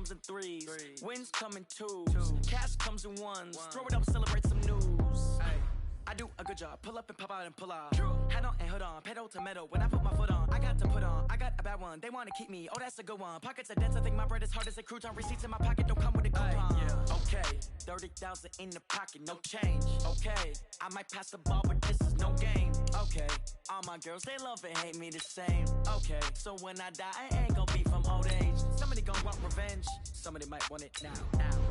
comes in threes. Wins come in twos. Cash comes in ones. Throw it up, celebrate some news. I do a good job. Pull up and pop out and pull off. Head on and hood on. Pedal to metal. When I put my foot on, I got to put on. I got a bad one. They want to keep me. Oh, that's a good one. Pockets are dense. I think my bread is hard as a crouton. Receipts in my pocket don't come with a coupon. Okay. 30,000 in the pocket. No change. Okay. I might pass the ball, but this is no game. Okay. All my girls, they love and hate me the same. Okay. So when I die, I ain't gonna be from old age. Somebody gonna want revenge. Somebody might want it now.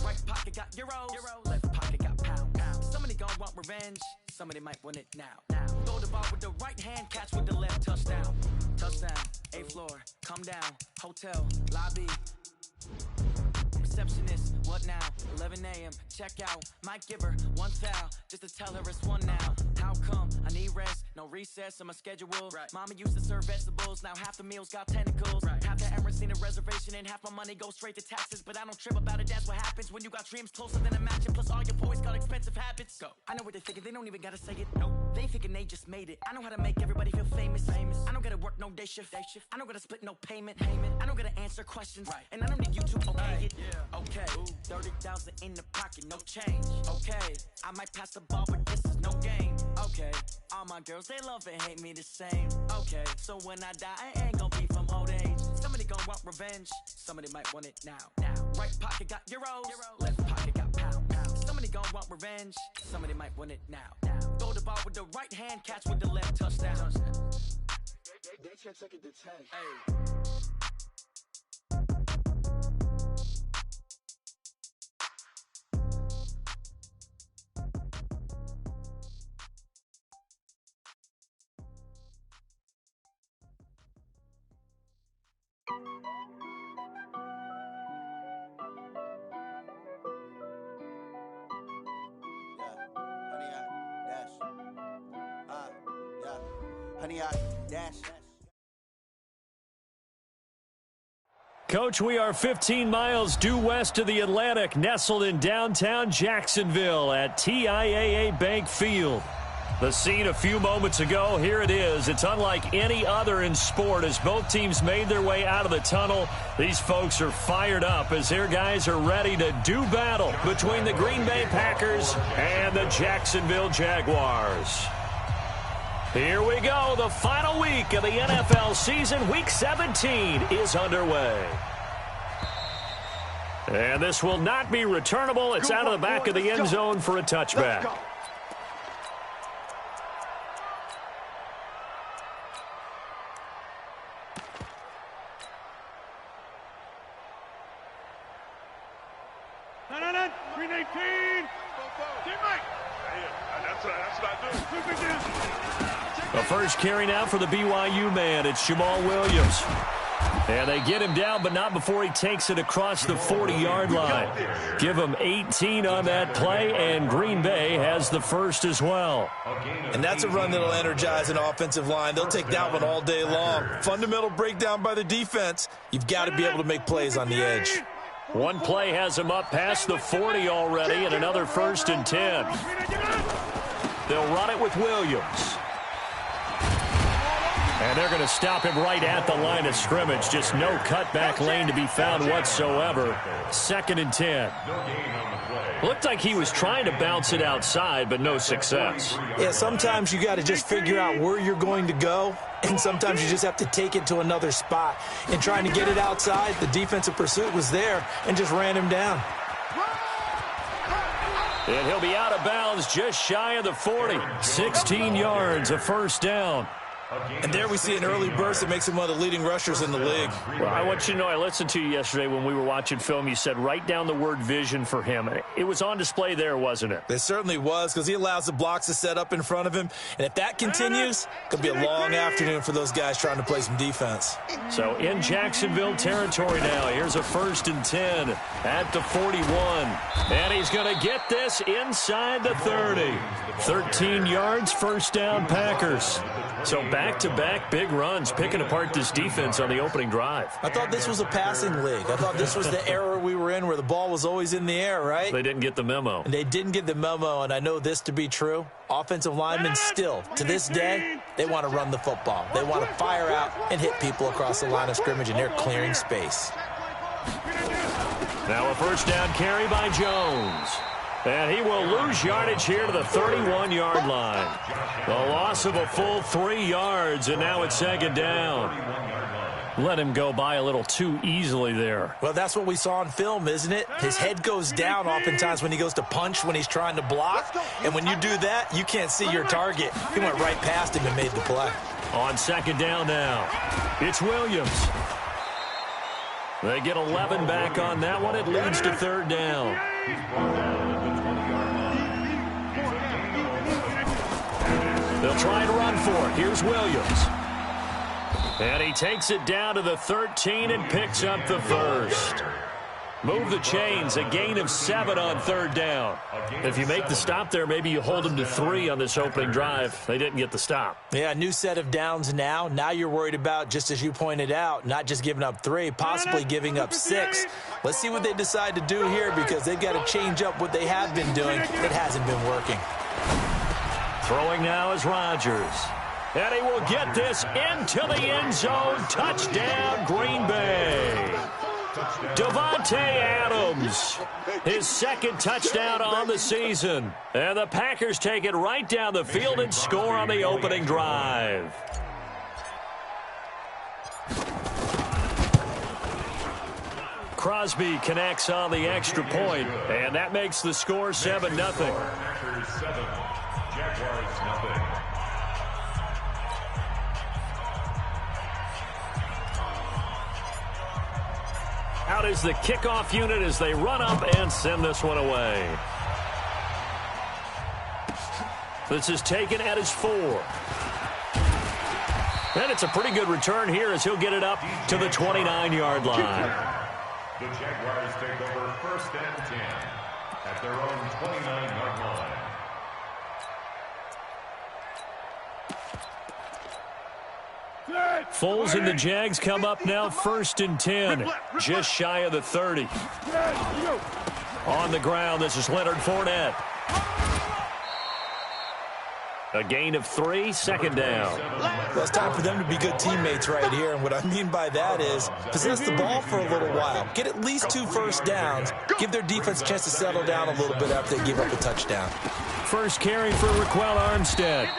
Right pocket got euros. Left pocket got pound. Somebody gonna want revenge. Somebody might want it now. Throw the ball with the right hand, catch with the left. Touchdown. Touchdown. 8th floor. Come down. Hotel. Lobby. Receptionist, what now? 11 a.m. Check out. Might give her one foul just to tell her it's one now. How come? I need rest. No recess in my schedule. Mama used to serve vegetables. Now half the meals got tentacles. Half the Emirates need a reservation and half my money goes straight to taxes. But I don't trip about it. That's what happens when you got dreams closer than a match. And plus all your boys got expensive habits. Go. I know what they're thinking. They don't even gotta say it. No. They thinking they just made it. I know how to make everybody feel famous. I don't gotta work no day shift. I don't gotta split no payment. I don't gotta answer questions. And I don't need you to okay it. Okay, 30,000 in the pocket, no change. Okay, I might pass the ball, but this is no game. Okay, all my girls, they love and hate me the same. Okay, so when I die, I ain't gonna be from old age. Somebody gonna want revenge. Somebody might want it now. Right pocket got euros. Left pocket got pound. Somebody gonna want revenge. Somebody might want it now. Throw the ball with the right hand, catch with the left. Touchdown. They can't take it to 10. Hey. Coach, we are 15 miles due west of the Atlantic, nestled in downtown Jacksonville at TIAA Bank Field. The scene a few moments ago, here it is. It's unlike any other in sport as both teams made their way out of the tunnel. These folks are fired up as their guys are ready to do battle between the Green Bay Packers and the Jacksonville Jaguars. Here we go. The final week of the NFL season. Week 17 is underway. And this will not be returnable. It's out of the back of the end zone for a touchback. Green 18. That's what I do. The first carry now for the BYU man. It's Jamal Williams. And they get him down, but not before he takes it across the 40-yard line. Give him 18 on that play, and Green Bay has the first as well. And that's a run that'll energize an offensive line. They'll take that one all day long. Fundamental breakdown by the defense. You've got to be able to make plays on the edge. One play has him up past the 40 already, and another 1st and 10. They'll run it with Williams. And they're going to stop him right at the line of scrimmage. Just no cutback lane to be found whatsoever. 2nd and 10. Looked like he was trying to bounce it outside, but no success. Yeah, sometimes you got to just figure out where you're going to go, and sometimes you just have to take it to another spot. And trying to get it outside, the defensive pursuit was there and just ran him down. And he'll be out of bounds just shy of the 40. 16 yards, a first down. And there we see an early burst that makes him one of the leading rushers in the league. Well, I want you to know, I listened to you yesterday when we were watching film. You said write down the word vision for him. It was on display there, wasn't it? It certainly was, because he allows the blocks to set up in front of him. And if that continues, it could be a long afternoon for those guys trying to play some defense. So in Jacksonville territory now. Here's a 1st and 10 at the 41. And he's going to get this inside the 30. 13 yards, first down Packers. So back-to-back big runs, picking apart this defense on the opening drive. I thought this was a passing league. I thought this was the era we were in where the ball was always in the air, right? They didn't get the memo. And they didn't get the memo, and I know this to be true. Offensive linemen still, to this day, they want to run the football. They want to fire out and hit people across the line of scrimmage, and they're clearing space. Now a first down carry by Jones. And he will lose yardage here to the 31-yard line. The loss of a full 3 yards, and now it's second down. Let him go by a little too easily there. Well, that's what we saw on film, isn't it? His head goes down oftentimes when he goes to punch, when he's trying to block. And when you do that, you can't see your target. He went right past him and made the play. On second down now, it's Williams. They get 11 back on that one. It leads to third down. They'll try to run for it. Here's Williams. And he takes it down to the 13 and picks up the first. Move the chains, a gain of 7 on third down. If you make the stop there, maybe you hold them to 3 on this opening drive. They didn't get the stop. Yeah, new set of downs now. Now you're worried about, just as you pointed out, not just giving up 3, possibly giving up 6. Let's see what they decide to do here, because they've got to change up what they have been doing. It hasn't been working. Throwing now is Rodgers. And he will get this into the end zone. Touchdown, Green Bay. Davante Adams, his second touchdown on the season. And the Packers take it right down the field and score on the opening drive. Crosby connects on the extra point, and that makes the score 7-0. Packers 7, Jaguars nothing. Out is the kickoff unit as they run up and send this one away. This is taken at his 4. And it's a pretty good return here as he'll get it up to the 29-yard line. The Jaguars take over first and 10 at their own 29-yard line. Foles and the Jags come up now first and 10, just shy of the 30. On the ground, this is Leonard Fournette. A gain of 3, second down. Well, it's time for them to be good teammates right here. And what I mean by that is possess the ball for a little while. Get at least 2 first downs. Give their defense a chance to settle down a little bit after they give up a touchdown. First carry for Raquel Armstead.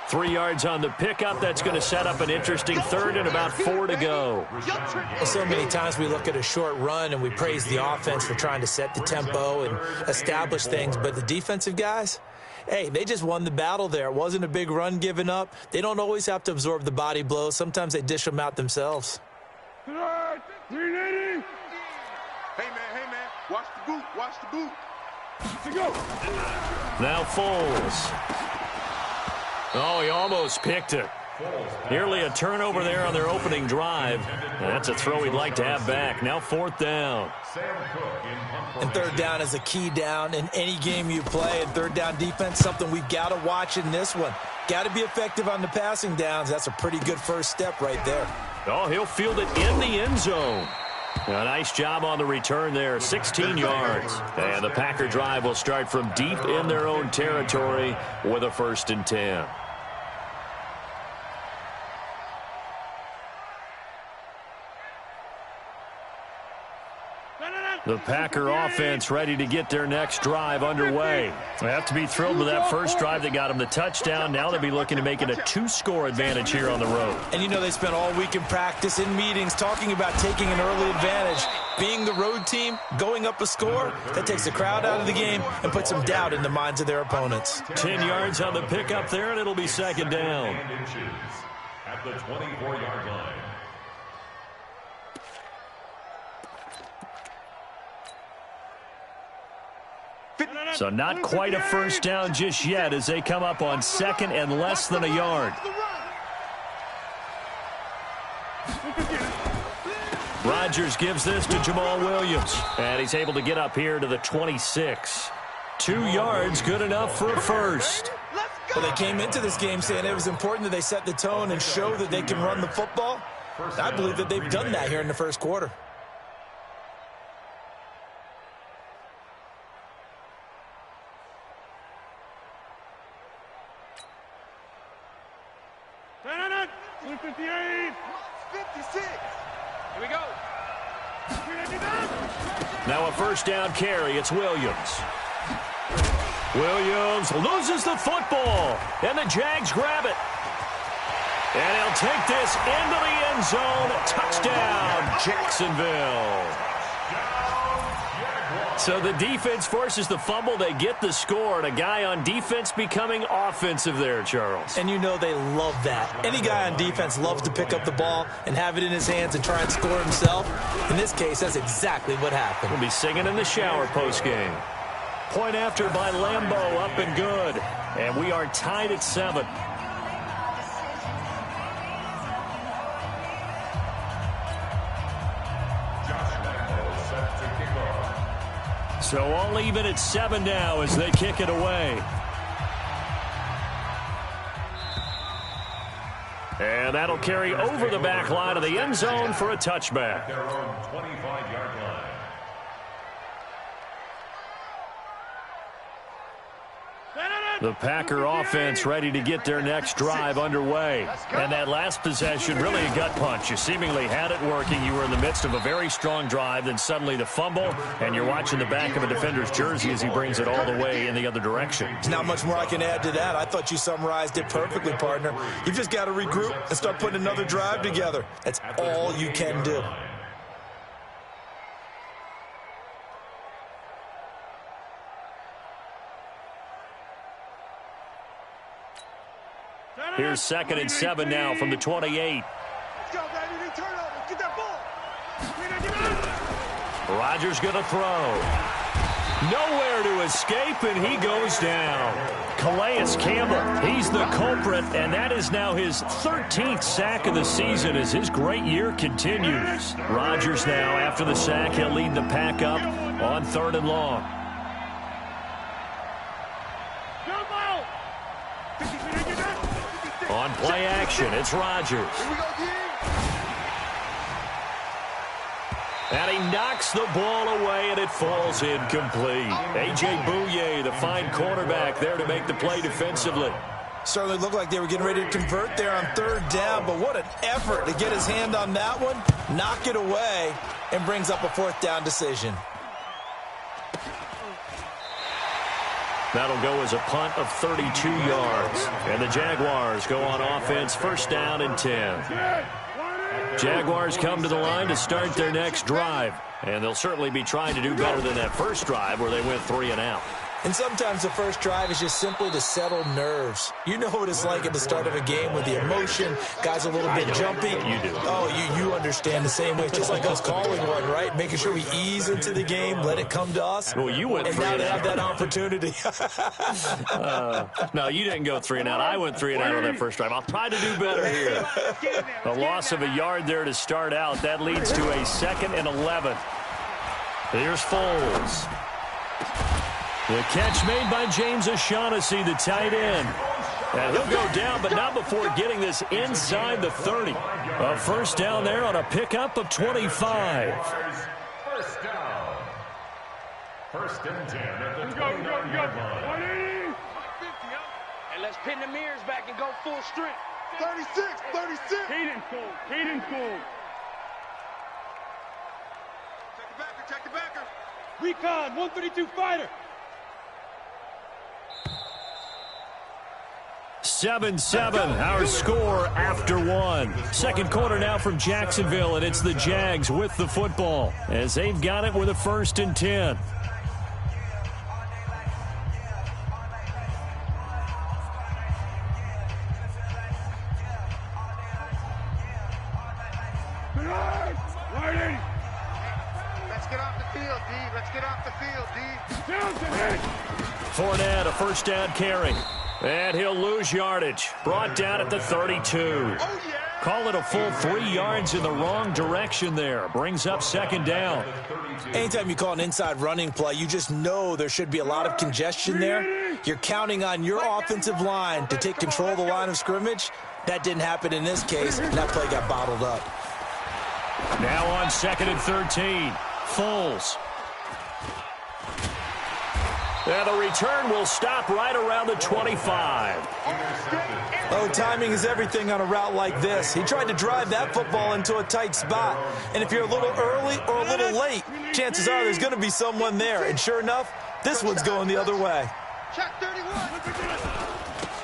3 yards on the pickup. That's going to set up an interesting third and about 4 to go. Well, so many times we look at a short run and we praise the offense for trying to set the tempo and establish things. But the defensive guys, hey, they just won the battle there. It wasn't a big run given up. They don't always have to absorb the body blows. Sometimes they dish them out themselves. 380. Hey, man, watch the boot, watch the boot. To go. Now Foles. Oh, he almost picked it. Nearly a turnover there on their opening drive. That's a throw he'd like to have back. Now fourth down. And third down is a key down in any game you play. And third down defense, something we've got to watch in this one. Got to be effective on the passing downs. That's a pretty good first step right there. Oh, he'll field it in the end zone. A nice job on the return there, 16 yards. And the Packer drive will start from deep in their own territory with a first and 10. The Packer offense ready to get their next drive underway. They have to be thrilled with that first drive that got them the touchdown. Now they'll be looking to make it a 2-score advantage here on the road. And you know they spent all week in practice, in meetings, talking about taking an early advantage. Being the road team, going up a score, that takes the crowd out of the game and puts some doubt in the minds of their opponents. 10 yards on the pickup there, and it'll be second down. At the 24-yard line. So not quite a first down just yet as they come up on second and less than a yard. Rodgers gives this to Jamal Williams, and he's able to get up here to the 26. 2 yards, good enough for a first. Well, they came into this game saying it was important that they set the tone and show that they can run the football. I believe that they've done that here in the first quarter. Now a first down carry. It's Williams. Williams loses the football, and the Jags grab it. And he'll take this into the end zone. Touchdown, Jacksonville. So the defense forces the fumble. They get the score, and a guy on defense becoming offensive there, Charles. And you know they love that. Any guy on defense loves to pick up the ball and have it in his hands and try and score himself. In this case, that's exactly what happened. We'll be singing in the shower postgame. Point after by Lambeau, up and good. And we are tied at 7. So all even at 7 now as they kick it away. And that'll carry over the back line of the end zone for a touchback. Their own 25-yard line. The Packer offense ready to get their next drive underway. And that last possession, really a gut punch. You seemingly had it working. You were in the midst of a very strong drive. Then suddenly the fumble, and you're watching the back of a defender's jersey as he brings it all the way in the other direction. There's not much more I can add to that. I thought you summarized it perfectly, partner. You've just got to regroup and start putting another drive together. That's all you can do. Here's 2nd and 7 now from the 28. Rodgers going to throw. Nowhere to escape, and he goes down. Calais Campbell, he's the culprit, and that is now his 13th sack of the season as his great year continues. Rodgers now, after the sack, he'll lead the pack up on 3rd and long. On play action, it's Rodgers. And he knocks the ball away, and it falls incomplete. A.J. Bouye, the fine cornerback, there to make the play defensively. Certainly looked like they were getting ready to convert there on 3rd down, but what an effort to get his hand on that one, knock it away, and brings up a 4th down decision. That'll go as a punt of 32 yards. And the Jaguars go on offense, 1st down and 10. Jaguars come to the line to start their next drive. And they'll certainly be trying to do better than that first drive where they went 3 and out. And sometimes the first drive is just simply to settle nerves. You know what it's like at the start of a game with the emotion. Guys a little bit jumpy. You do. Oh, you understand the same way. It's just like us calling one, right? Making sure we ease into the game, let it come to us. Well, you went 3 and and now they have out. that opportunity. No, you didn't go 3 and out. I went 3 and out on that first drive. I'll try to do better here. A loss of a yard there to start out. That leads to a 2nd and 11. Here's Foles. The catch made by James O'Shaughnessy, the tight end. And he'll go down, but not before getting this inside the 30. A first down there on a pickup of 25. First down. 1st and 10 at the 29-yard line. And let's pin the mirrors back and go full strength. 36, 36. Hayden Cole. Check the backer. Recon, 132 fighter. 7-7, our score after 1. Second quarter now from Jacksonville, and it's the Jags with the football as they've got it with a 1st and 10. Let's get off the field, D. Let's get off the field, D. Fournette, a first down carry. And he'll lose yardage. Brought down at the 32. Oh, yeah. Call it a full 3 yards in the wrong direction there. Brings up 2nd down. Anytime you call an inside running play, you just know there should be a lot of congestion there. You're counting on your offensive line to take control of the line of scrimmage. That didn't happen in this case, and that play got bottled up. Now on 2nd and 13. Foles. And the return will stop right around the 25. Oh, timing is everything on a route like this. He tried to drive that football into a tight spot. And if you're a little early or a little late, chances are there's going to be someone there. And sure enough, this one's going the other way. Check 31.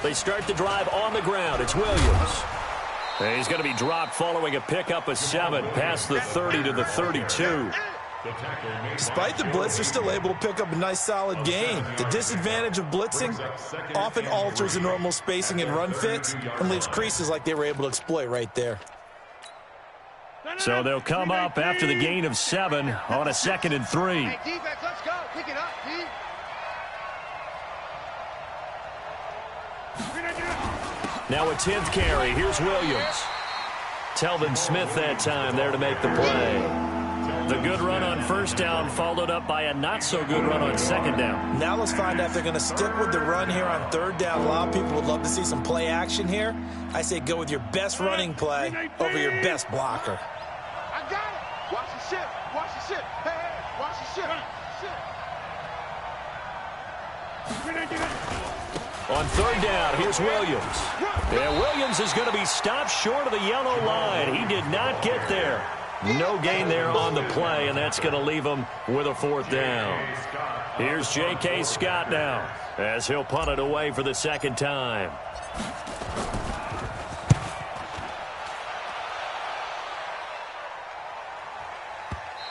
They start the drive on the ground. It's Williams. And he's going to be dropped following a pickup of 7 past the 30 to the 32. Despite the blitz, they're still able to pick up a nice, solid gain. The disadvantage of blitzing often alters the normal spacing and run fits and leaves creases like they were able to exploit right there. So they'll come up after the gain of 7 on a 2nd and 3. Hey, defense, let's go. Pick it up, D. Now a 10th carry. Here's Williams. Telvin Smith that time there to make the play. The good run on first down followed up by a not-so-good run on second down. Now let's find out if they're going to stick with the run here on third down. A lot of people would love to see some play action here. I say go with your best running play over your best blocker. I got it. Watch the ship. Watch the ship. Hey, hey, watch the ship. On third down, here's Williams. And Williams is going to be stopped short of the yellow line. He did not get there. No gain there on the play, and that's going to leave him with a 4th down. Here's J.K. Scott now as he'll punt it away for the 2nd time.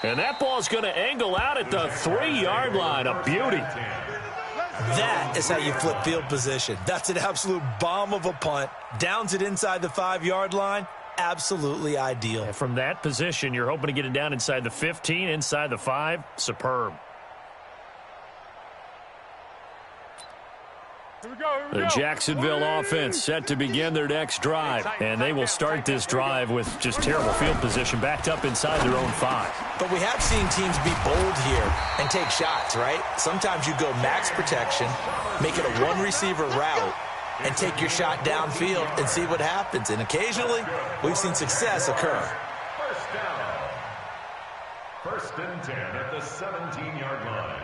And that ball's going to angle out at the 3-yard line. A beauty. That is how you flip field position. That's an absolute bomb of a punt. Downs it inside the 5-yard line. Absolutely ideal. And from that position, you're hoping to get it down inside the 15, inside the 5. Superb. The Jacksonville offense set to begin their next drive. And they will start this drive with just terrible field position backed up inside their own 5. But we have seen teams be bold here and take shots, right? Sometimes you go max protection, make it a one-receiver route, and take your shot downfield and see what happens. And occasionally, we've seen success occur. First down. 1st and 10 at the 17-yard line.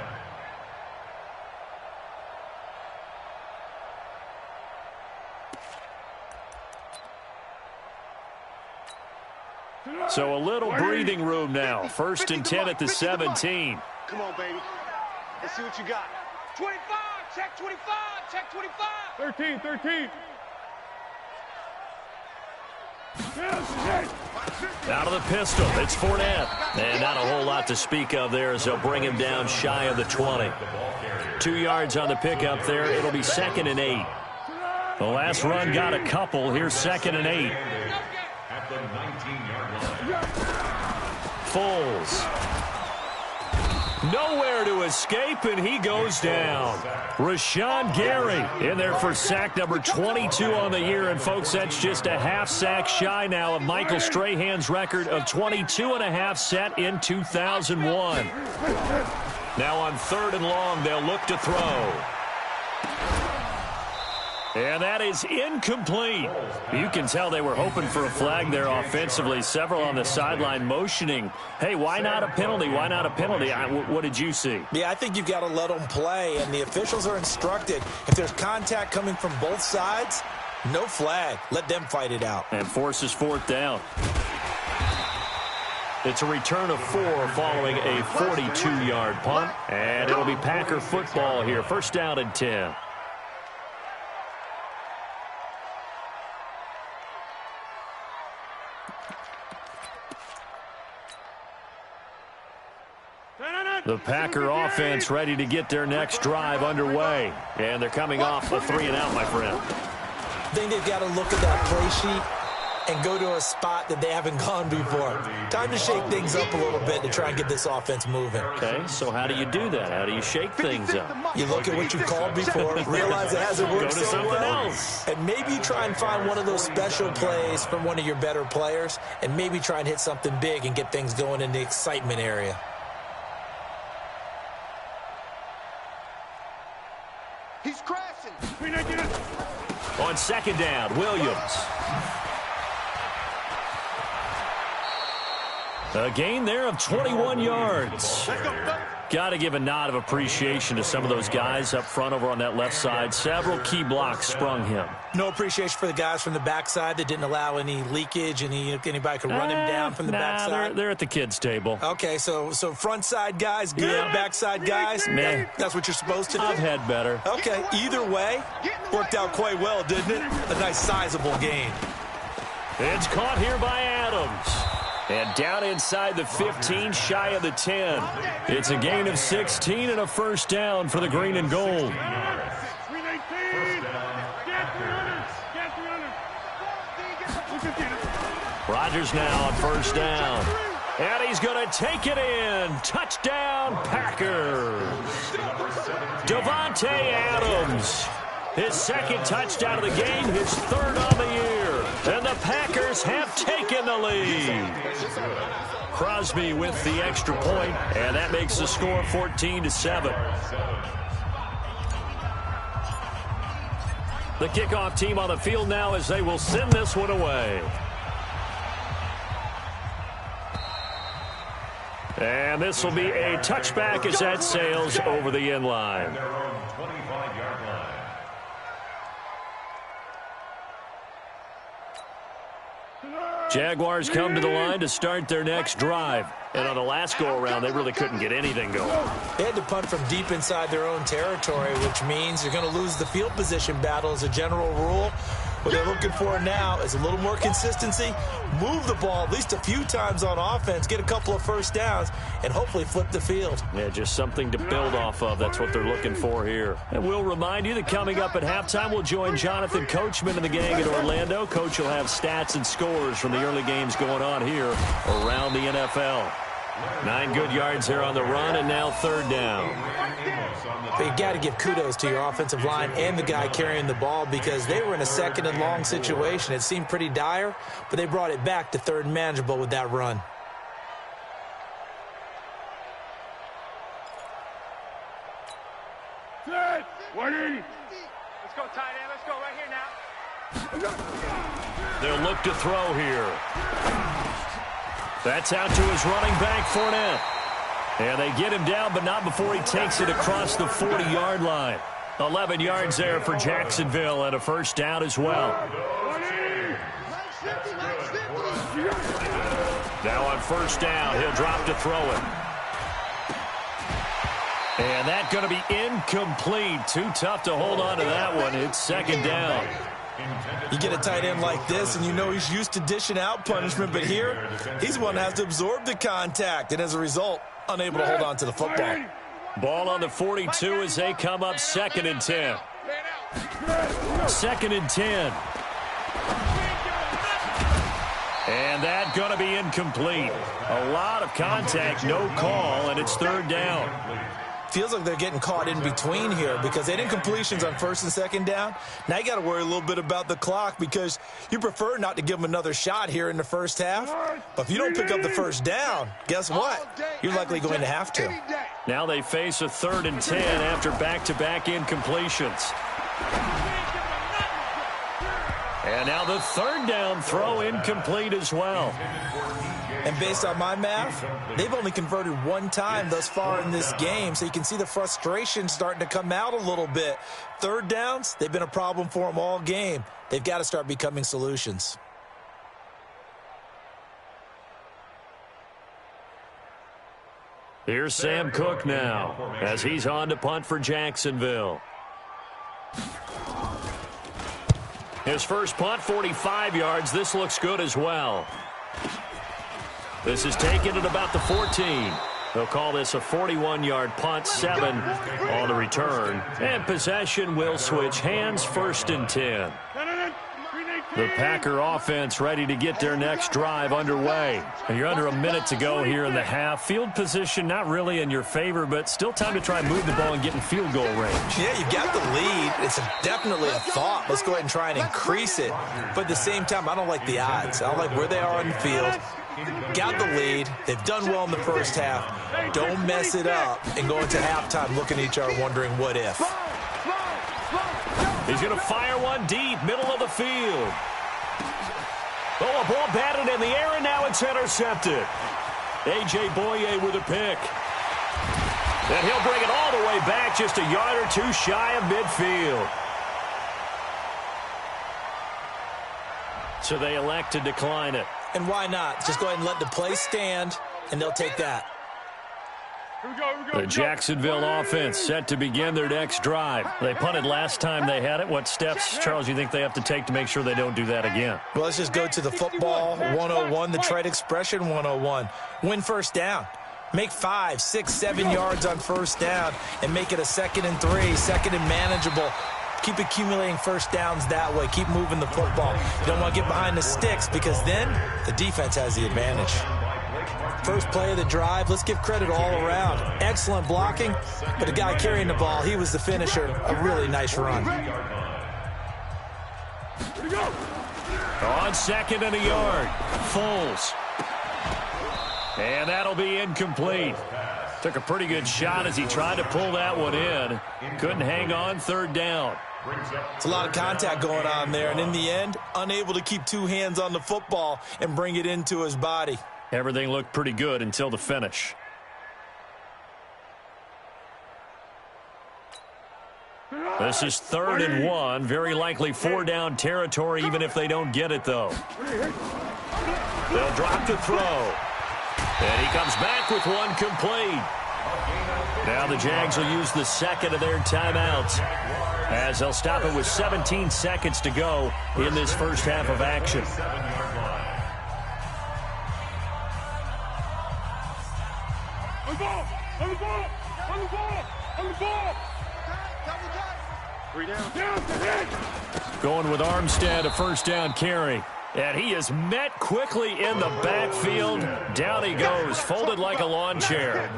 So a little breathing room now. 1st and 10 at the 17. Come on, baby. Let's see what you got. 25, check 25, check 25. 13. Out of the pistol, it's Fournette. And not a whole lot to speak of there as they'll bring him down shy of the 20. 2 yards on the pickup there. It'll be 2nd and 8. The last run got a couple. Here's 2nd and 8. At the 19-yard line. Foles. Nowhere to escape, and he goes down. Rashawn Gary in there for sack number 22 on the year. And, folks, that's just a half sack shy now of Michael Strahan's record of 22.5 set in 2001. Now on 3rd and long, they'll look to throw. And that is incomplete. You can tell they were hoping for a flag there offensively. Several on the sideline motioning, hey, why not a penalty? Why not a penalty? What did you see? Yeah, I think you've got to let them play, and the officials are instructed. If there's contact coming from both sides, no flag. Let them fight it out. And forces 4th down. It's a return of 4 following a 42-yard punt. And it'll be Packer football here. 1st down and 10. The Packer offense ready to get their next drive underway. And they're coming off a 3-and-out, my friend. I think they've got to look at that play sheet and go to a spot that they haven't gone before. Time to shake things up a little bit to try and get this offense moving. Okay, so how do you do that? How do you shake things up? You look at what you called before, realize it hasn't worked Go to so something well, else. and maybe you try and find one of those special plays from one of your better players, and maybe try and hit something big and get things going in the excitement area. He's crashing. On 2nd down, Williams. A gain there of 21 yards. Got to give a nod of appreciation to some of those guys up front over on that left side. Several key blocks sprung him. No appreciation for the guys from the backside that didn't allow any leakage, and anybody could run him down from the backside. They're at the kids' table. Okay, so front side guys good, backside guys, man, that's what you're supposed to do? I've had better. Okay, either way, worked out quite well, didn't it? A nice sizable gain. It's caught here by Adams. And down inside the 15, shy of the 10. It's a gain of 16 and a first down for the green and gold. Rodgers now on first down. And he's going to take it in. Touchdown, Packers. Davante Adams. His second touchdown of the game, his third on the year. And the Packers have taken the lead. Crosby with the extra point, and that makes the score 14-7. The kickoff team on the field now as they will send this one away. And this will be a touchback as that sails over the end line. Jaguars come to the line to start their next drive. And on the last go-around, they really couldn't get anything going. They had to punt from deep inside their own territory, which means you're going to lose the field position battle as a general rule. What they're looking for now is a little more consistency, move the ball at least a few times on offense, get a couple of first downs, and hopefully flip the field. Yeah, just something to build off of. That's what they're looking for here. And we'll remind you that coming up at halftime, we'll join Jonathan Coachman and the gang at Orlando. Coach will have stats and scores from the early games going on here around the NFL. 9 good yards there on the run, and now third down. But you got to give kudos to your offensive line and the guy carrying the ball because they were in a second and long situation. It seemed pretty dire, but they brought it back to third and manageable with that run. Set. 180. Let's go, tight end. Let's go right here now. They'll look to throw here. That's out to his running back, Fournette. And they get him down, but not before he takes it across the 40-yard line. 11 yards there for Jacksonville and a first down as well. Now on first down, he'll drop to throw it. And that's going to be incomplete. Too tough to hold on to that one. It's second down. You get a tight end like this, and you know he's used to dishing out punishment, but here, he's the one that has to absorb the contact, and as a result, unable to hold on to the football. Ball on the 42 as they come up second and 10. Second and 10. And that's going to be incomplete. A lot of contact, no call, and it's third down. Feels like they're getting caught in between here because they did incompletions on first and second down. Now you got to worry a little bit about the clock because you prefer not to give them another shot here in the first half. But if you don't pick up the first down, guess what? You're likely going to have to. Now they face a third and 10 after back-to-back incompletions. And now the third down throw incomplete as well. And based on my math, they've only converted one time thus far in this game, so you can see the frustration starting to come out a little bit. Third downs, they've been a problem for them all game. They've got to start becoming solutions. Here's Sam Cook now as he's on to punt for Jacksonville. His first punt, 45 yards. This looks good as well. This is taken at about the 14. They'll call this a 41-yard punt, 7 on the return. And possession will switch hands, first and 10. The Packer offense ready to get their next drive underway. And you're under a minute to go here in the half. Field position not really in your favor, but still time to try and move the ball and get in field goal range. Yeah, you got the lead. It's definitely a thought. Let's go ahead and try and increase it. But at the same time, I don't like the odds. I don't like where they are on the field. Got the lead. They've done well in the first half. Don't mess it up and go into halftime looking at each other wondering what if. He's going to fire one deep, middle of the field. Oh, a ball batted in the air, and now it's intercepted. A.J. Boye with a pick. And he'll bring it all the way back, just a yard or two shy of midfield. So they elect to decline it. And why not? Just go ahead and let the play stand, and they'll take that. The Jacksonville offense set to begin their next drive. They punted last time they had it. What steps, Charles, do you think they have to take to make sure they don't do that again? Well, let's just go to the football 101, the trade expression 101. Win first down. Make 5, 6, 7 yards on first down and make it a 2nd and 3, 2nd and manageable. Keep accumulating first downs that way. Keep moving the football. You don't want to get behind the sticks because then the defense has the advantage. First play of the drive, let's give credit all around. Excellent blocking, but the guy carrying the ball, he was the finisher. A really nice run. On 2nd and a yard, Foles. And that'll be incomplete. Took a pretty good shot as he tried to pull that one in. Couldn't hang on, 3rd down. It's a lot of contact going on there, and in the end, unable to keep 2 hands on the football and bring it into his body. Everything looked pretty good until the finish. This is 3rd and 1. Very likely 4-down territory, even if they don't get it, though. They'll drop the throw. And he comes back with one complete. Now the Jags will use the 2nd of their timeouts, as they'll stop it with 17 seconds to go in this first half of action. On the ball! Going with Armstead, a 1st down carry. And he is met quickly in the backfield. Down he goes, folded like a lawn chair.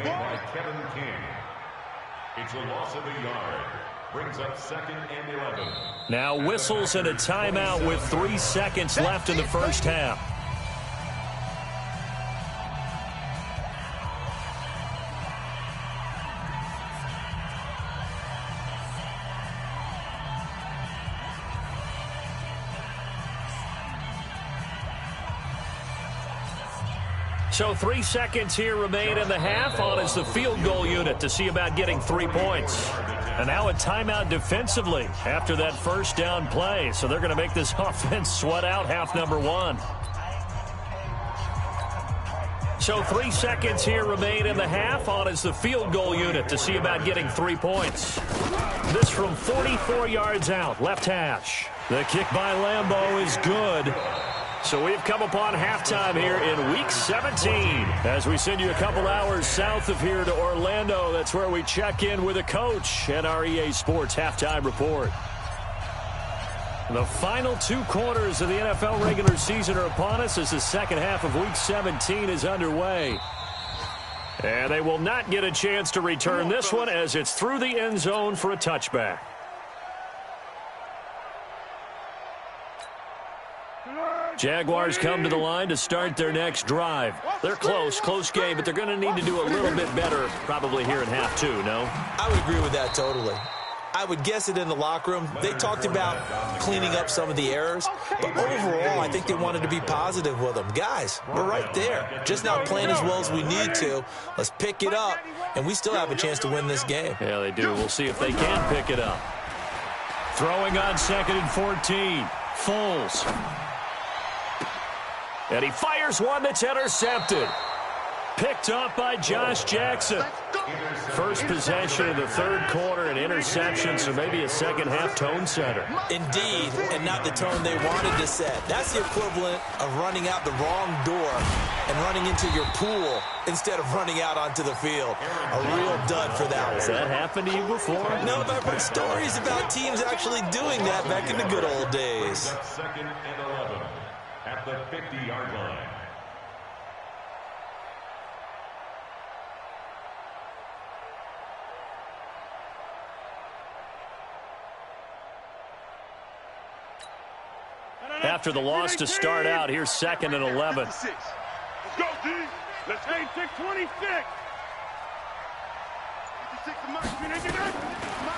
It's a loss of a yard. Brings up 2nd and 11. Now whistles and a timeout with 3 seconds left in the first half. So 3 seconds here remain in the half. On is the field goal unit to see about getting 3 points. And now a timeout defensively after that 1st down play. So they're going to make this offense sweat out half number 1. So 3 seconds here remain in the half. On is the field goal unit to see about getting 3 points. This from 44 yards out, left hash. The kick by Lambeau is good. So we've come upon halftime here in Week 17 as we send you a couple hours south of here to Orlando. That's where we check in with a coach and our EA Sports Halftime Report. The final 2 quarters of the NFL regular season are upon us as the second half of Week 17 is underway. And they will not get a chance to return this one as it's through the end zone for a touchback. Jaguars come to the line to start their next drive. They're close game, but they're going to need to do a little bit better probably here in half 2, no? I would agree with that totally. I would guess it in the locker room. They talked about cleaning up some of the errors, but overall, I think they wanted to be positive with them. Guys, we're right there. Just not playing as well as we need to. Let's pick it up, and we still have a chance to win this game. Yeah, they do. We'll see if they can pick it up. Throwing on 2nd and 14. Foles. And he fires one that's intercepted. Picked up by Josh Jackson. First possession of the 3rd quarter, an interception, so maybe a second half tone setter. Indeed, and not the tone they wanted to set. That's the equivalent of running out the wrong door and running into your pool instead of running out onto the field. A real dud for that one. Has that happened to you before? No, but I've heard stories about teams actually doing that back in the good old days. 2nd and 11 at the 50-yard line. After the loss to start out, here's 2nd and 11. Let's go, D. Let's take 26.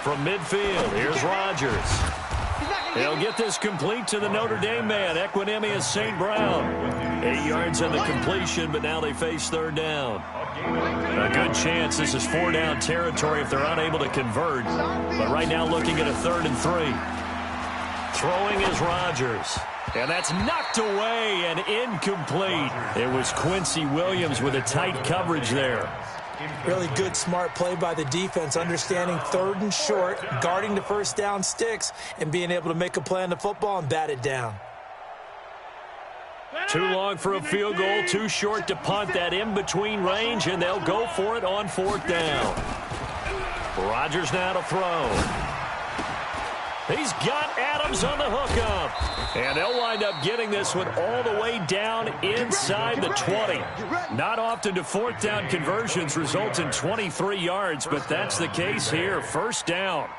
From midfield, here's Rodgers. They'll get this complete to the Notre Dame man, Equinemius St. Brown. 8 yards on the completion, but now they face third down. A good chance this is 4-down territory if they're unable to convert. But right now looking at a 3rd and 3. Throwing is Rodgers. And that's knocked away and incomplete. It was Quincy Williams with a tight coverage there. Really good, smart play by the defense, understanding 3rd and short, guarding the first down sticks, and being able to make a play on the football and bat it down. Too long for a field goal, too short to punt that in-between range, and they'll go for it on 4th down. Rodgers now to throw. He's got Adams on the hookup. And they'll wind up getting this one all the way down inside the 20. Not often do 4th down conversions result in 23 yards, but that's the case here. 1st down.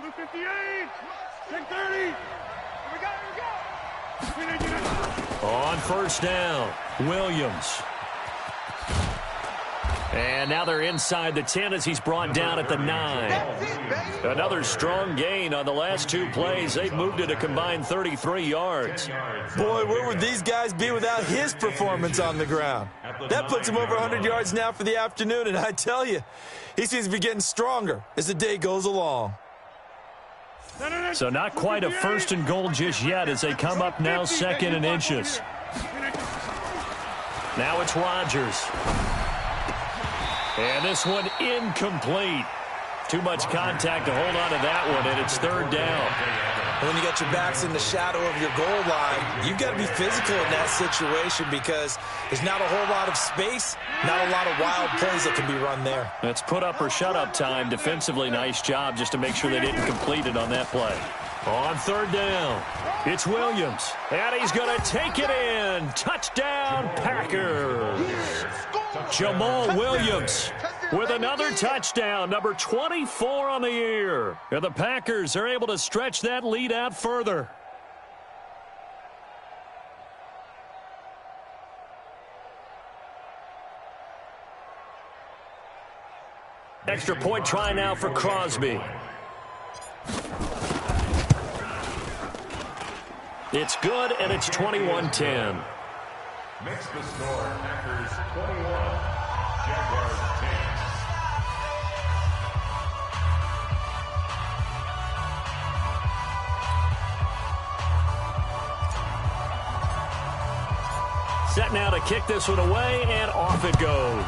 Blue 58, 630. Here we go. On 1st down, Williams. And now they're inside the 10 as he's brought down at the 9. Another strong gain on the last 2 plays. They've moved it a combined 33 yards. Boy, where would these guys be without his performance on the ground? That puts him over 100 yards now for the afternoon, and I tell you, he seems to be getting stronger as the day goes along. So not quite a 1st and goal just yet as they come up now 2nd and inches. Now it's Rodgers. And this one incomplete. Too much contact to hold on to that one, and it's 3rd down. When you got your backs in the shadow of your goal line, you've got to be physical in that situation because there's not a whole lot of space, not a lot of wild plays that can be run there. It's put up or shut up time. Defensively, nice job just to make sure they didn't complete it on that play. On 3rd down, it's Williams, and he's going to take it in. Touchdown, Packers. Jamal Williams with another touchdown, number 24 on the year. And the Packers are able to stretch that lead out further. Extra point try now for Crosby. It's good, and it's 21-10. Makes the score Packers 21, Jaguars 10. Set now to kick this one away, and off it goes.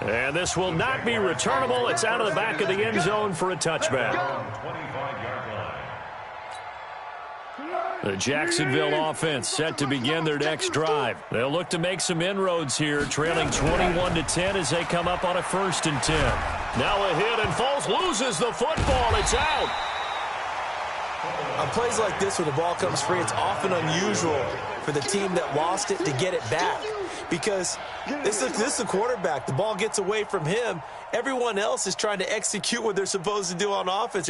And this will not be returnable. It's out of the back of the end zone for a touchback. The Jacksonville offense set to begin their next drive. They'll look to make some inroads here, trailing 21-10 as they come up on a 1st and 10. Now a hit, and Foles loses the football. It's out. On plays like this where the ball comes free, it's often unusual for the team that lost it to get it back. Because this is the quarterback. The ball gets away from him. Everyone else is trying to execute what they're supposed to do on offense.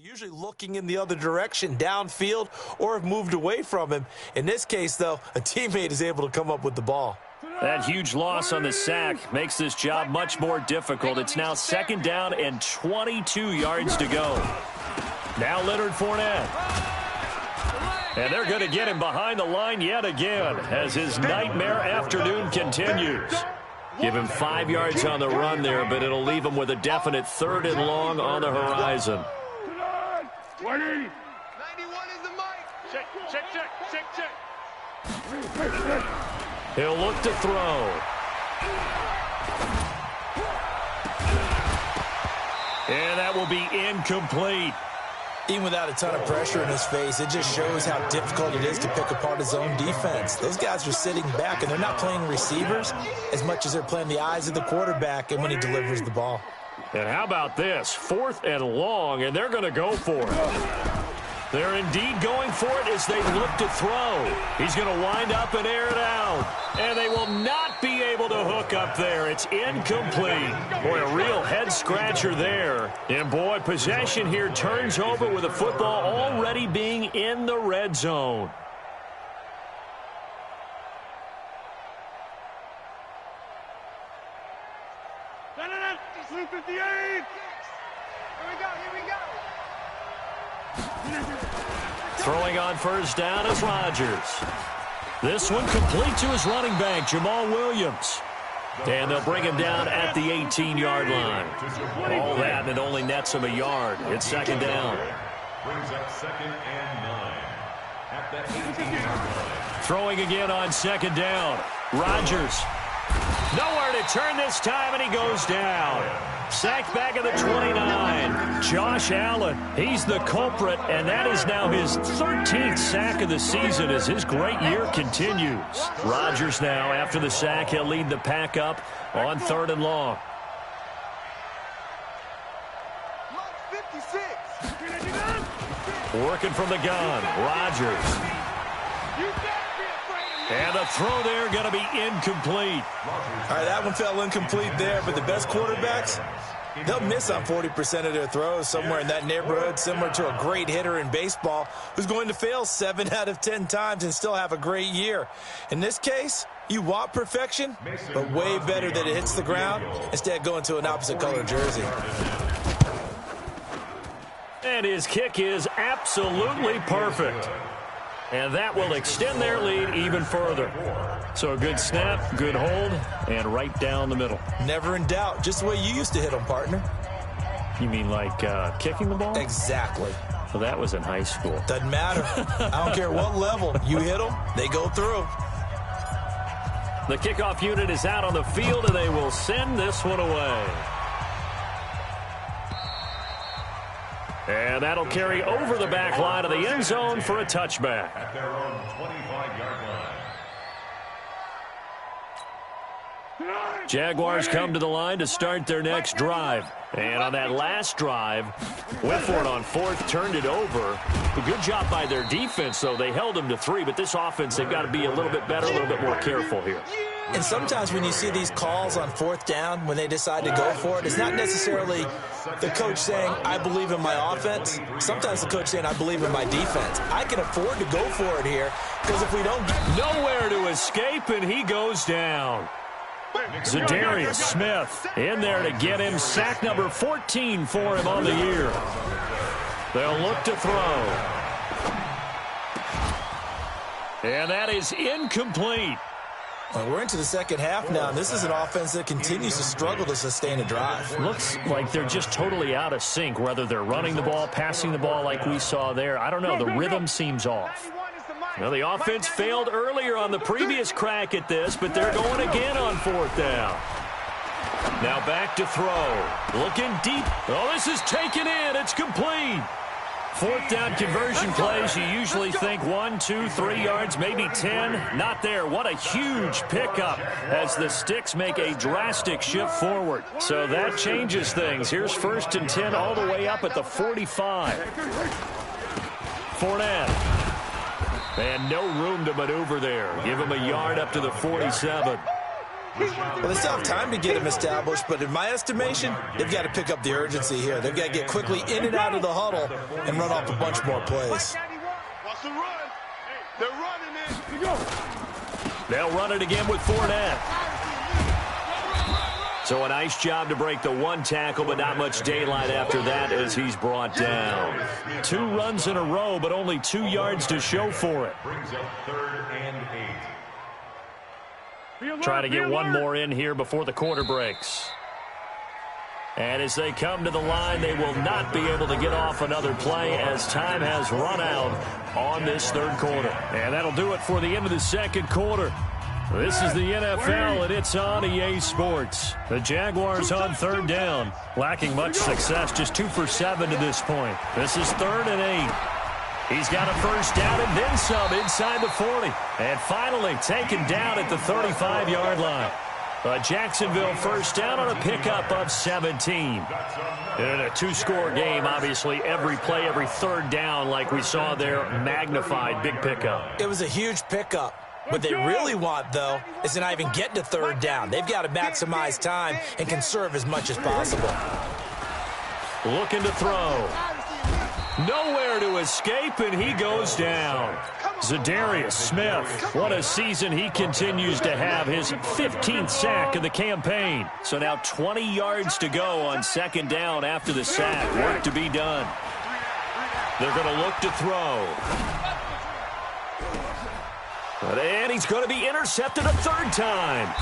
Usually looking in the other direction, downfield, or have moved away from him. In this case, though, a teammate is able to come up with the ball. That huge loss on the sack makes this job much more difficult. It's now 2nd down and 22 yards to go. Now Leonard Fournette. And they're going to get him behind the line yet again as his nightmare afternoon continues. Give him 5 yards on the run there, but it'll leave him with a definite 3rd and long on the horizon. 180. 91 is the mic. Check. He'll look to throw. And that will be incomplete. Even without a ton of pressure in his face, it just shows how difficult it is to pick apart his own defense. Those guys are sitting back, and they're not playing receivers as much as they're playing the eyes of the quarterback and when he delivers the ball. And how about this? 4th and long, and they're going to go for it. They're indeed going for it as they look to throw. He's going to wind up and air it out. And they will not be able to hook up there. It's incomplete. Boy, a real head-scratcher there. And, boy, possession here turns over with the football already being in the red zone. Blue 58. Here we go. Throwing on first down is Rodgers. This one complete to his running back, Jamal Williams. And they'll bring him down at the 18-yard line. All that, and it only nets him a yard. It's 2nd down. Brings up 2nd and 9 at the 18-yard line. Throwing again on 2nd down. Rodgers. Nowhere to turn this time, and he goes down. Sacked back at the 29. Josh Allen, he's the culprit, and that is now his 13th sack of the season as his great year continues. Rodgers now, after the sack, he'll lead the pack up on 3rd and long. Working from the gun, Rodgers. And the throw there going to be incomplete. All right, that one fell incomplete there, but the best quarterbacks, they'll miss on 40% of their throws somewhere in that neighborhood, similar to a great hitter in baseball who's going to fail 7 out of 10 times and still have a great year. In this case, you want perfection, but way better that it hits the ground instead of going to an opposite color jersey. And his kick is absolutely perfect. And that will extend their lead even further. So a good snap, good hold, and right down the middle. Never in doubt. Just the way you used to hit them, partner. You mean like kicking the ball? Exactly. Well, that was in high school. Doesn't matter. I don't care what level. You hit them, they go through. The kickoff unit is out on the field, and they will send this one away. And that'll carry over the back line of the end zone for a touchback. At their own 25-yard line. Jaguars come to the line to start their next drive. And on that last drive, went for it on 4th, turned it over. A good job by their defense, though. They held them to 3, but this offense, they've got to be a little bit better, a little bit more careful here. And sometimes when you see these calls on 4th down, when they decide to go for it, it's not necessarily the coach saying, I believe in my offense. Sometimes the coach saying, I believe in my defense. I can afford to go for it here, because if we don't get nowhere to escape, and he goes down. Zadarius Smith in there to get him. Sack number 14 for him on the year. They'll look to throw. And that is incomplete. Well, we're into the second half now, and this is an offense that continues to struggle to sustain a drive. Looks like they're just totally out of sync, whether they're running the ball, passing the ball like we saw there. I don't know. The rhythm seems off. Well, the offense failed earlier on the previous crack at this, but they're going again on 4th down. Now back to throw. Looking deep. Oh, this is taken in. It's complete. 4th down conversion plays, you usually think 1, 2, 3 yards, maybe 10. Not there. What a huge pickup as the Sticks make a drastic shift forward. So that changes things. Here's 1st and 10 all the way up at the 45. Fournette. And no room to maneuver there. Give him a yard up to the 47. Well, they still have time to get him established, but in my estimation, they've got to pick up the urgency here. They've got to get quickly in and out of the huddle and run off a bunch more plays. They'll run it again with Fournette. So a nice job to break the 1 tackle, but not much daylight after that as he's brought down. 2 runs in a row, but only 2 yards to show for it. Brings up 3rd and 8. Try to get one more in here before the quarter breaks. And as they come to the line, they will not be able to get off another play as time has run out on this 3rd quarter. And that'll do it for the end of the 2nd quarter. This is the NFL, and it's on EA Sports. The Jaguars on third down. Lacking much success, just 2 for 7 to this point. This is 3rd and 8. He's got a first down and then some inside the 40. And finally taken down at the 35-yard line. A Jacksonville first down on a pickup of 17. In a 2-score game, obviously, every play, every third down, like we saw there, magnified, big pickup. It was a huge pickup. What they really want, though, is to not even get to third down. They've got to maximize time and conserve as much as possible. Looking to throw. Nowhere to escape, and he goes down. Zadarius Smith, what a season he continues to have, his 15th sack of the campaign. So now 20 yards to go on second down after the sack. Work to be done. They're going to look to throw. And he's going to be intercepted a third time.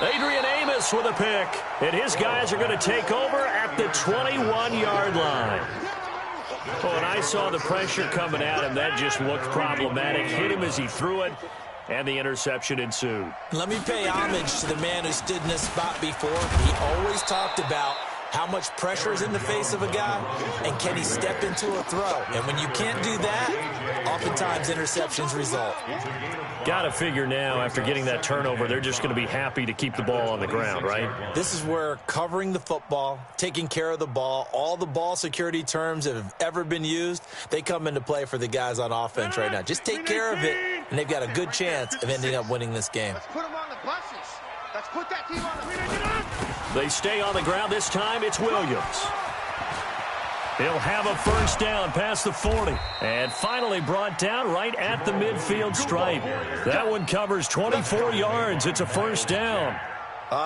Adrian Amos with a pick. And his guys are going to take over at the 21-yard line. Oh, and I saw the pressure coming at him. That just looked problematic. Hit him as he threw it, and the interception ensued. Let me pay homage to the man who stood in this spot before. He always talked about how much pressure is in the face of a guy, and can he step into a throw? And when you can't do that, oftentimes interceptions result. Got to figure now, after getting that turnover, they're just going to be happy to keep the ball on the ground, right? This is where covering the football, taking care of the ball, all the ball security terms that have ever been used, they come into play for the guys on offense right now. Just take care of it, and they've got a good chance of ending up winning this game. Let's put them on the buses. Let's put that team on the... They stay on the ground. This time it's Williams. He'll have a first down past the 40. And finally brought down right at the midfield stripe. That one covers 24 yards. It's a first down.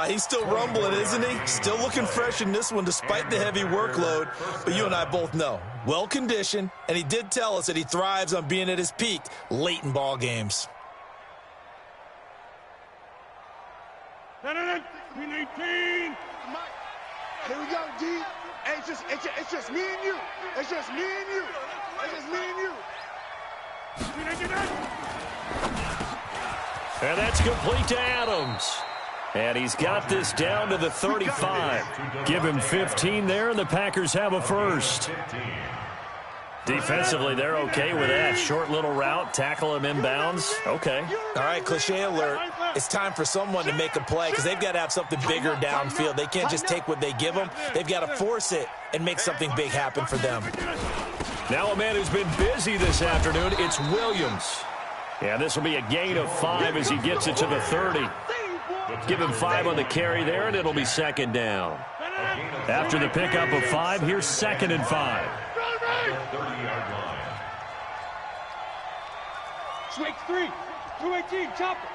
He's still rumbling, isn't he? Still looking fresh in this one despite the heavy workload. But you and I both know, well-conditioned, and he did tell us that he thrives on being at his peak late in ball games. 19. Here we go, D. Hey, it's just me and you. It's just me and you. It's just me and you. And that's complete to Adams. And he's got this down to the 35. Give him 15 there, and the Packers have a first. Defensively, they're okay with that. Short little route, tackle him inbounds. Okay. All right, cliche alert. It's time for someone to make a play because they've got to have something bigger downfield. They can't just take what they give them. They've got to force it and make something big happen for them. Now a man who's been busy this afternoon, it's Williams. Yeah, this will be a gain of 5 as he gets it to the 30. Give him 5 on the carry there, and it'll be second down. After the pickup of 5, here's 2nd and 5. 30-yard line. Swing 3, 218, chopper.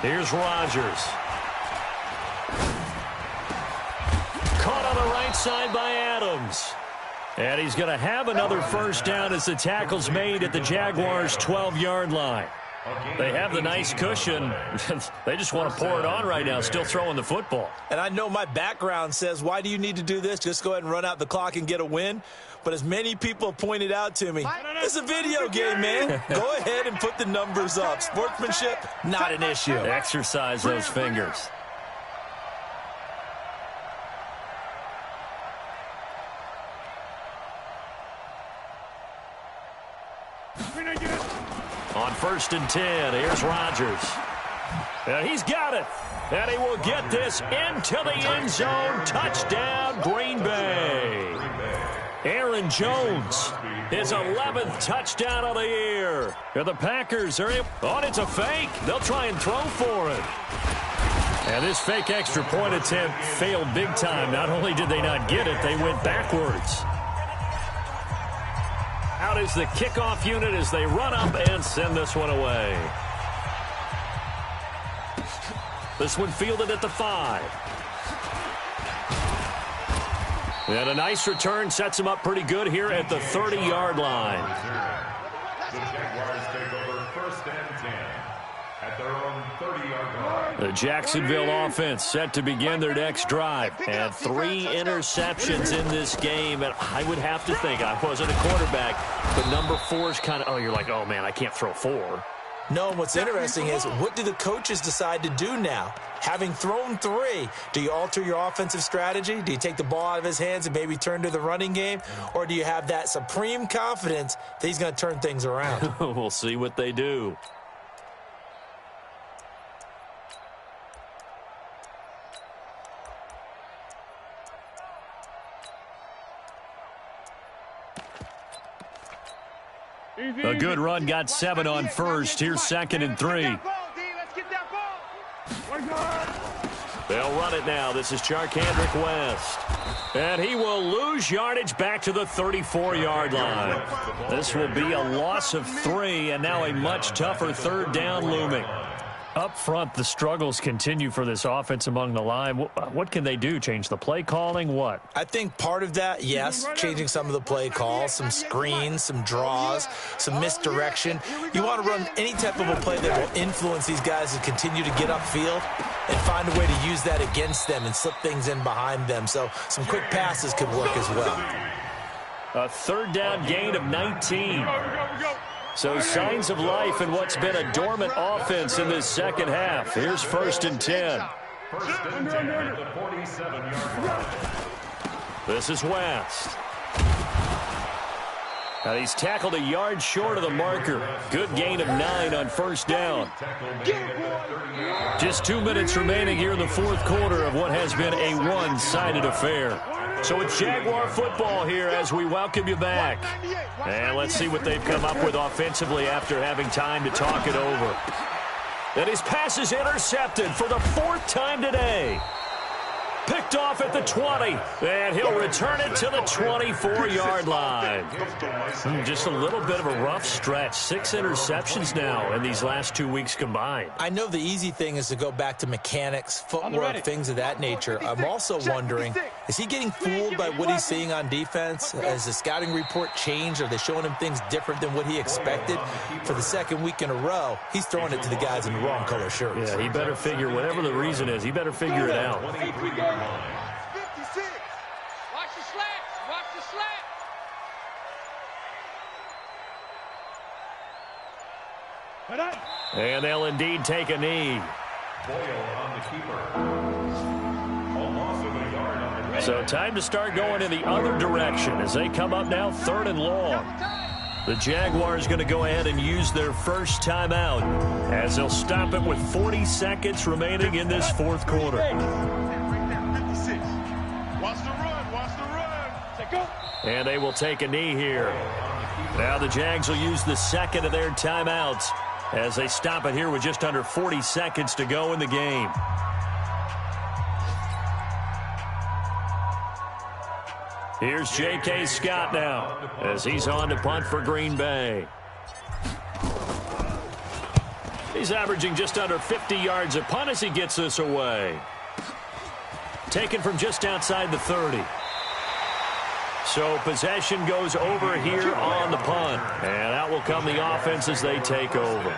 Here's Rodgers. Caught on the right side by Adams. And he's going to have another first down as the tackle's made at the Jaguars' 12-yard line. They have the nice cushion. They just want to pour it on right now, still throwing the football. And I know my background says, why do you need to do this? Just go ahead and run out the clock and get a win. But as many people pointed out to me, it's a video game, man. Go ahead and put the numbers up. Sportsmanship, not an issue. Exercise those fingers. On 1st and 10, here's Rodgers. And he's got it. And he will get this into the end zone. Touchdown, Green Bay. Aaron Jones, his 11th touchdown of the year. And the Packers are on. It's a fake. They'll try and throw for it. And this fake extra point attempt failed big time. Not only did they not get it, they went backwards. Out is the kickoff unit as they run up and send this one away. This one fielded at the 5. And a nice return sets him up pretty good here at the 30-yard line. The Jaguars take over 1st and 10 at their own 30-yard line. The Jacksonville offense set to begin their next drive. And 3 interceptions in this game. And I would have to think, I wasn't a quarterback, but number 4 is kind of, you're like, oh, man, I can't throw 4. No, what's interesting is what do the coaches decide to do now? Having thrown 3, do you alter your offensive strategy? Do you take the ball out of his hands and maybe turn to the running game? Or do you have that supreme confidence that he's going to turn things around? We'll see what they do. A good run got 7 on first. Here's 2nd and 3. They'll run it now. This is Charkandrick West. And he will lose yardage back to the 34-yard line. This will be a loss of 3, and now a much tougher 3rd down looming. Up front, the struggles continue for this offense among the line. What can they do? Change the play calling? What? I think part of that, yes, changing some of the play calls, some screens, some draws, some misdirection. You want to run any type of a play that will influence these guys to continue to get upfield and find a way to use that against them and slip things in behind them. So some quick passes could work as well. A 3rd down gain of 19. So signs of life in what's been a dormant offense in this second half. Here's 1st and 10. 1st and 10 at the 47-yard line. This is West. Now he's tackled a yard short of the marker. Good gain of 9 on 1st down. Just 2 minutes remaining here in the 4th quarter of what has been a one-sided affair. So it's Jaguar football here as we welcome you back. And let's see what they've come up with offensively after having time to talk it over. And his pass is intercepted for the 4th time today. Picked off at the 20, and he'll return it to the 24-yard line. Just a little bit of a rough stretch. 6 interceptions now in these last 2 weeks combined. I know the easy thing is to go back to mechanics, footwork, things of that nature. I'm also wondering, is he getting fooled by what he's seeing on defense? Has the scouting report changed? Are they showing him things different than what he expected? For the 2nd week in a row, he's throwing it to the guys in the wrong color shirts. Yeah, he better figure, whatever the reason is, he better figure it out. 56. Watch the slats. Watch the slats. And they'll indeed take a knee. Boyle on the keeper. A loss of a yard on the So time to start going in the other direction as they come up now 3rd and long. The Jaguars going to go ahead and use their first timeout as they'll stop it with 40 seconds remaining in this 4th quarter. 56. Watch the run. Watch the run. Go. And they will take a knee here. Now the Jags will use the 2nd of their timeouts as they stop it here with just under 40 seconds to go in the game. Here's J.K. Scott now as he's on to punt for Green Bay. He's averaging just under 50 yards a punt as he gets this away. Taken from just outside the 30. So possession goes over here on the punt. And out will come the offense as they take over.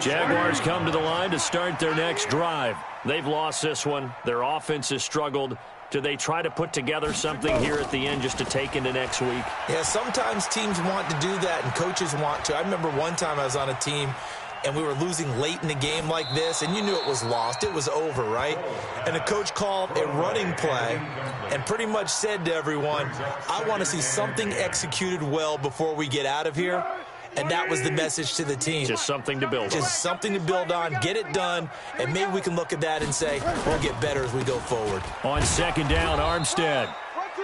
Jaguars come to the line to start their next drive. They've lost this one. Their offense has struggled. Do they try to put together something here at the end just to take into next week? Yeah, sometimes teams want to do that and coaches want to. I remember one time I was on a team and we were losing late in the game like this, and you knew it was lost. It was over, right? And the coach called a running play and pretty much said to everyone, I want to see something executed well before we get out of here. And that was the message to the team. Just something to build on. Just something to build on, get it done, and maybe we can look at that and say, we'll get better as we go forward. On 2nd down, Armstead.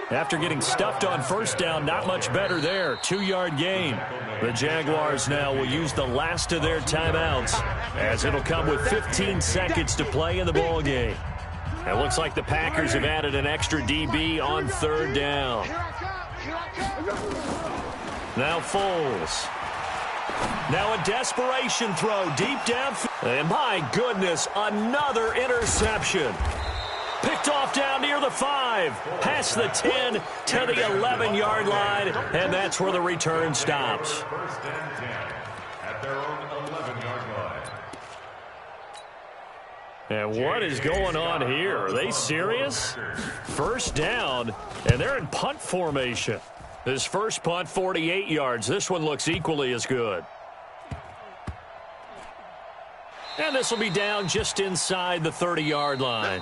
After getting stuffed on 1st down, not much better there. 2-yard gain. The Jaguars now will use the last of their timeouts as it'll come with 15 seconds to play in the ball game. It looks like the Packers have added an extra DB on 3rd down. Now Foles. Now a desperation throw deep down. And my goodness, another interception. Picked off down near the 5, past the 10 to the 11-yard line, and that's where the return stops. 1st and 10 at their own 11-yard line. And what is going on here? Are they serious? 1st down, and they're in punt formation. His first punt, 48 yards. This one looks equally as good. And this will be down just inside the 30-yard line.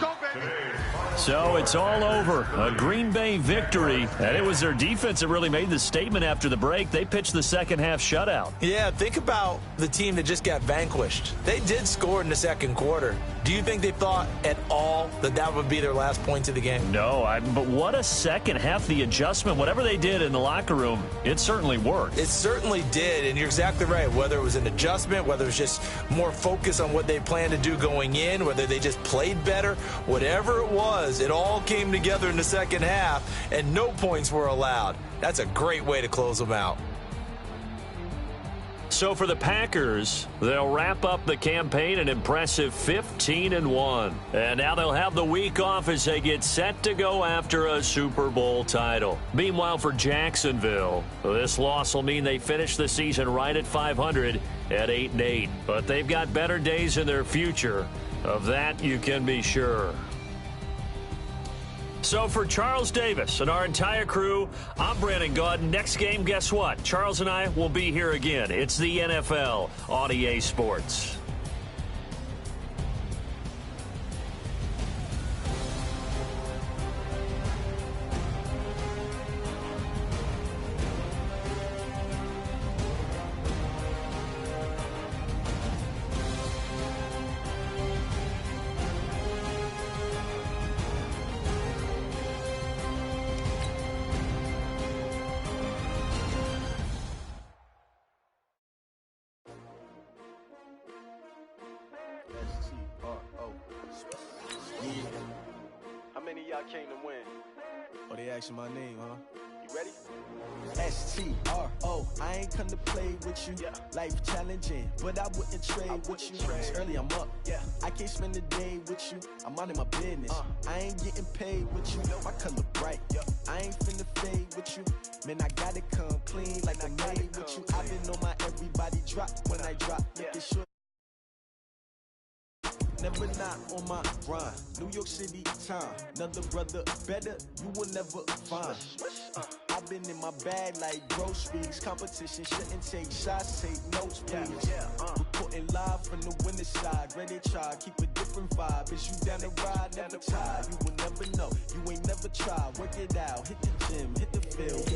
So it's all over. A Green Bay victory. And it was their defense that really made the statement after the break. They pitched the second-half shutout. Yeah, think about the team that just got vanquished. They did score in the second quarter. Do you think they thought at all that that would be their last points of the game? No, but what a second half. The adjustment, whatever they did in the locker room, it certainly worked. It certainly did, and you're exactly right. Whether it was an adjustment, whether it was just more focus on what they planned to do going in, whether they just played better, whatever it was, it all came together in the second half, and no points were allowed. That's a great way to close them out. So for the Packers, they'll wrap up the campaign an impressive 15-1. And now they'll have the week off as they get set to go after a Super Bowl title. Meanwhile, for Jacksonville, this loss will mean they finish the season right at 500 at 8-8. But they've got better days in their future. Of that, you can be sure. So for Charles Davis and our entire crew, I'm Brandon Gaudin. Next game, guess what? Charles and I will be here again. It's the NFL on EA Sports. How many of y'all came to win? Oh, they asking my name, huh? You ready? S-T-R-O, I ain't come to play with you. Yeah. Life challenging, but I wouldn't trade with you. It's early, I'm up. Yeah. I can't spend the day with you. I'm out of my business. I ain't getting paid with you. My color bright. I ain't finna fade with you. Man, I gotta come clean like I made with you. I've been on my everybody drop when I drop. Looking short. Never not on my grind. New York City time. Another brother better, you will never find. I've been in my bag like groceries. Competition shouldn't take shots, take notes, please. Reporting live from the winning side. Ready to try, keep a different vibe. Is you down the ride, never tired. You will never know, you ain't never tried. Work it out, hit the gym, hit the field.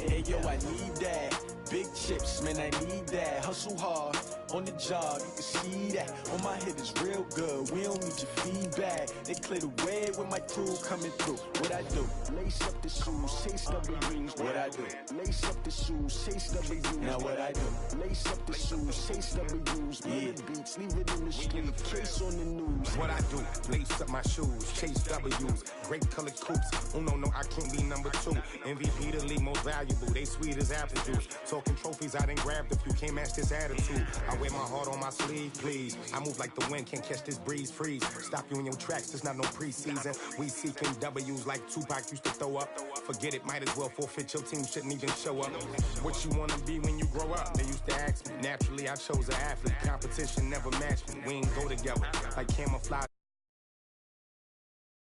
Hey, yo, I need that. Big chips, man, I need that. Hustle hard, on the job, you can see that. On my head is real good, we don't need your feedback. They clear the way with my crew coming through. What I do? Lace up the shoes, chase W's. What I do? Lace up the shoes, chase W's. Now what I do? Lace up the shoes, chase W's. Yeah. Beats, leave it in the street, case on the news. What I do? Lace up my shoes, chase W's. Great colored coops. Oh no, I can't be number 2. MVP the league most valuable. They sweet as apple juice. Talking trophies, I didn't grab the few. Can't match this attitude. I wear my heart on my sleeve, please. I move like the wind, can't catch this breeze, freeze. Stop you in your tracks, there's not no preseason. We seeking W's like Tupac used to throw up. Forget it, might as well forfeit. Your team shouldn't even show up. What you wanna be when you grow up? They used to ask me. Naturally, I chose an athlete. Competition never matched me. We ain't go together like camouflage.